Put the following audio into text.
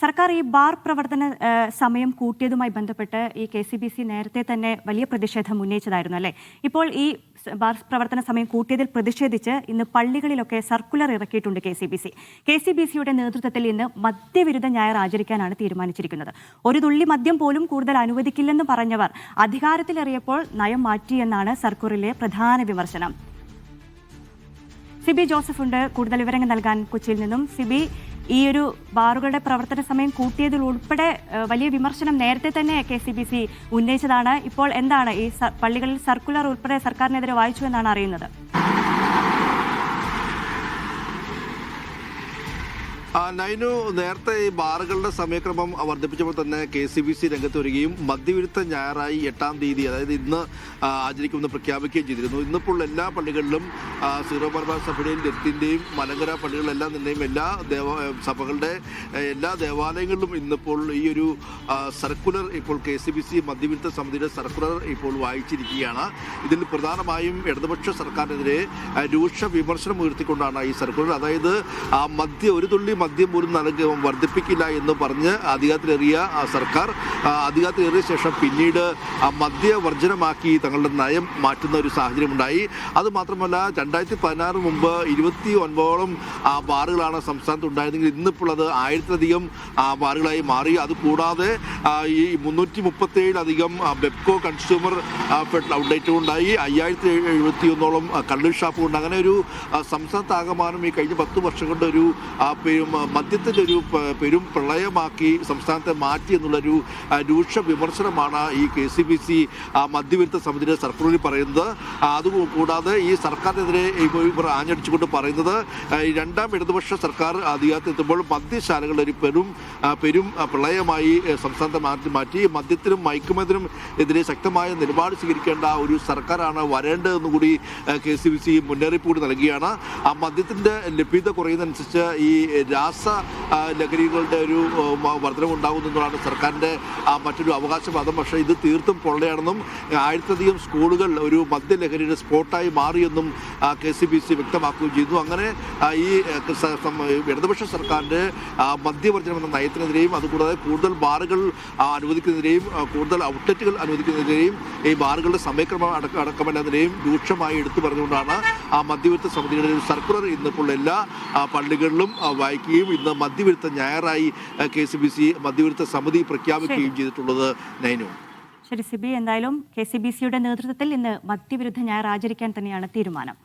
സർക്കാർ ഈ ബാർ പ്രവർത്തന സമയം കൂട്ടിയതുമായി ബന്ധപ്പെട്ട് ഈ KCBC നേരത്തെ തന്നെ വലിയ പ്രതിഷേധം ഉന്നയിച്ചതായിരുന്നു അല്ലേ? ഇപ്പോൾ ഈ ബാർ പ്രവർത്തന സമയം കൂട്ടിയതിൽ പ്രതിഷേധിച്ച് ഇന്ന് പള്ളികളിലൊക്കെ സർക്കുലർ ഇറക്കിയിട്ടുണ്ട് KCBC-യുടെ നേതൃത്വത്തിൽ ഇന്ന് മദ്യവിരുദ്ധ ഞായർ ആചരിക്കാനാണ് തീരുമാനിച്ചിരിക്കുന്നത്. ഒരു തുള്ളി മദ്യം പോലും കൂടുതൽ അനുവദിക്കില്ലെന്ന് പറഞ്ഞവർ അധികാരത്തിലേറിയപ്പോൾ നയം മാറ്റിയെന്നാണ് സർക്കുലറിലെ പ്രധാന വിമർശനം. സിബി ജോസഫ് ഉണ്ട് കൂടുതൽ വിവരങ്ങൾ നൽകാൻ കൊച്ചിയിൽ നിന്നും. സിബി, ഈ ഒരു ബാറുകളുടെ പ്രവർത്തന സമയം കൂട്ടിയതിൽ ഉൾപ്പെടെ വലിയ വിമർശനം നേരത്തെ തന്നെ KCBC ഉന്നയിച്ചതാണ്. ഇപ്പോൾ എന്താണ് ഈ പള്ളികളിൽ സർക്കുലർ ഉൾപ്പെടെ സർക്കാരിനെതിരെ വായിച്ചു എന്നാണ് അറിയുന്നത്? നൈനു, നേരത്തെ ഈ ബാറുകളുടെ സമയക്രമം വർദ്ധിപ്പിച്ചപ്പോൾ തന്നെ KCBC രംഗത്ത് വരികയും മദ്യവിരുദ്ധ ഞായറായി 8-ാം തീയതി, അതായത് ഇന്ന് ആചരിക്കുമെന്ന് പ്രഖ്യാപിക്കുകയും ചെയ്തിരുന്നു. ഇന്നിപ്പോൾ എല്ലാ പള്ളികളിലും സീറോ മലബാർ സഭയുടെയും ലത്തിൻ്റെയും മലങ്കര പള്ളികളിലെല്ലാം തന്നെയും എല്ലാ സഭകളുടെ എല്ലാ ദേവാലയങ്ങളിലും ഇന്നിപ്പോൾ ഈ ഒരു സർക്കുലർ ഇപ്പോൾ KCBC മദ്യവിരുദ്ധ സമിതിയുടെ സർക്കുലർ ഇപ്പോൾ വായിച്ചിരിക്കുകയാണ്. ഇതിൽ പ്രധാനമായും ഇടതുപക്ഷ സർക്കാരിനെതിരെ രൂക്ഷ വിമർശനം ഉയർത്തിക്കൊണ്ടാണ് ഈ സർക്കുലർ. അതായത് ഒരു തുള്ളി മദ്യം പോലും വർദ്ധിപ്പിക്കില്ല എന്ന് പറഞ്ഞ് അധികാരത്തിലേറിയ സർക്കാർ അധികാരത്തിലേറിയ ശേഷം പിന്നീട് മദ്യവർജനമാക്കി തങ്ങളുടെ നയം മാറ്റുന്ന ഒരു സാഹചര്യമുണ്ടായി. അതുമാത്രമല്ല, 2016 മുമ്പ് 29ഓളം ബാറുകളാണ് സംസ്ഥാനത്ത് ഉണ്ടായിരുന്നെങ്കിൽ ഇന്നിപ്പോൾ അത് 1000-ലധികം ബാറുകളായി മാറി. അതുകൂടാതെ ഈ 337-ലധികം ബെപ്കോ കൺസ്യൂമർ ഔട്ട്ലെറ്റും ഉണ്ടായി. 5071ഓളം കള്ള് ഷാപ്പും ഉണ്ട്. അങ്ങനെ ഒരു സംസ്ഥാനത്താകമാനം ഈ കഴിഞ്ഞ 10 വർഷം കൊണ്ട് ഒരു മദ്യത്തിൻ്റെ ഒരു പെരും പ്രളയമാക്കി സംസ്ഥാനത്തെ മാറ്റി എന്നുള്ളൊരു രൂക്ഷ വിമർശനമാണ് ഈ KCBC മദ്യവിരുദ്ധ സമിതിയുടെ സർക്കുലറിൽ പറയുന്നത്. അതുകൂടാതെ ഈ സർക്കാരിനെതിരെ ഇവർ ആഞ്ഞടിച്ചുകൊണ്ട് പറയുന്നത് 2ാം ഇടതുപക്ഷ സർക്കാർ അധികാരത്തിലെത്തുമ്പോൾ മദ്യശാലകളുടെ ഒരു പെരും പ്രളയമായി സംസ്ഥാനത്തെ മാറ്റി മദ്യത്തിനും മയക്കുമരുന്നിനും എതിരെ ശക്തമായ നിലപാട് സ്വീകരിക്കേണ്ട ഒരു സർക്കാരാണ് വരേണ്ടതെന്ന് കൂടി KCBC മുന്നറിയിപ്പ് കൂടി നൽകുകയാണ്. ആ മദ്യത്തിൻ്റെ ലഭ്യത കുറയുന്നതനുസരിച്ച് ഈ രാസ ലഹരികളുടെ ഒരു വർധനവുണ്ടാകുന്നതാണ് സർക്കാരിൻ്റെ മറ്റൊരു അവകാശവാദം. പക്ഷേ ഇത് തീർത്തും പൊള്ളയാണെന്നും 1000-ലധികം സ്കൂളുകൾ ഒരു മദ്യലഹരിയുടെ സ്പോട്ടായി മാറിയെന്നും KCBC വ്യക്തമാക്കുകയും ചെയ്തു. അങ്ങനെ ഈ ഇടതുപക്ഷ സർക്കാരിൻ്റെ മദ്യവർജനം എന്ന നയത്തിനെതിരെയും അതുകൂടാതെ കൂടുതൽ ബാറുകൾ അനുവദിക്കുന്നതിനെതിരെയും കൂടുതൽ ഔട്ട്ലെറ്റുകൾ അനുവദിക്കുന്നതിനെതിരെയും ഈ ബാറുകളുടെ സമയക്രമം അടക്കമെന്നതിനെയും രൂക്ഷമായി എടുത്തു പറഞ്ഞുകൊണ്ടാണ് മദ്യവിരുദ്ധ സമിതിയുടെ ഒരു സർക്കുലർ ഇന്നിപ്പോൾ എല്ലാ പള്ളികളിലും വായിക്കുകയും ഇന്ന് മദ്യവിരുദ്ധ ഞായറായി KCBC മദ്യവിരുദ്ധ സമിതി പ്രഖ്യാപിക്കുകയും ചെയ്തിട്ടുള്ളത്. നൈനു, ശരി സിബി, എന്തായാലും KCBC-യുടെ നേതൃത്വത്തിൽ ഇന്ന് മദ്യവിരുദ്ധ ഞായർ ആചരിക്കാൻ തന്നെയാണ് തീരുമാനം.